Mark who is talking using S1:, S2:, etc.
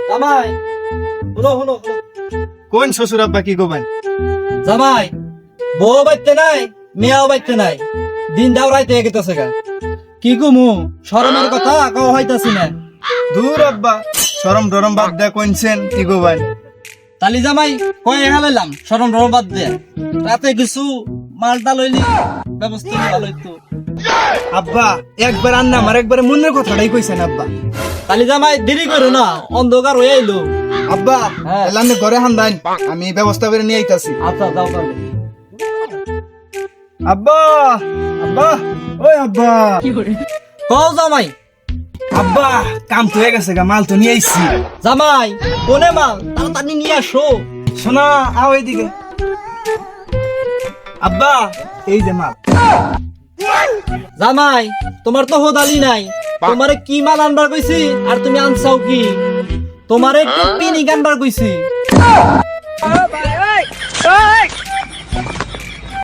S1: জামাই শুনো শুনো শুনো।
S2: কোন শ্বশুর আব্বা কি গোবেন?
S1: জামাই বউ বাইতে নাই, মেয়াও বাইতে নাই, দিন দাওরাইতে গেতেছে গা। কি গুমু শরমের কথা কও হইতাছি না।
S2: দূর আব্বা, শরম ডরম বাদ দেয়া কইছেন কি গোবেন?
S1: তালি জামাই কয়ে হালাইলাম শরম ডরম বাদ দে, রাতে কিছু মালটা লইলি ব্যবস্থা ভালো হইতো।
S2: আব্বা একবার আন্না আমার একবারে মনের কথাটাই কইছেন আব্বা।
S1: তালি জামাই দেরি করো না, অন্ধকার হয়ে আইলো।
S2: আব্বা
S1: হ্যাঁ।
S2: এলাম ঘরে হান্দাইন, আমি ব্যবস্থা করে নিয়ে আইতাছি।
S1: আচ্ছা যাও তাহলে।
S2: আব্বা আব্বা ওই আব্বা।
S1: কও জামাই।
S2: আব্বা কাম তো হয়ে গেছে গা, মাল তো নিয়ে আইছি।
S1: জামাই কোনে মাল তাড়াতাড়ি নিয়ে আসো।
S2: শোনা আও এইদিকে। আব্বা এই যে মাল।
S1: জামাই তোমার তো হোদালি নাই, তোমারে কি মাল আনবার কইছি আর তুমি আনছাও কি? তোমারে একটু পিনি আনবার কইছি।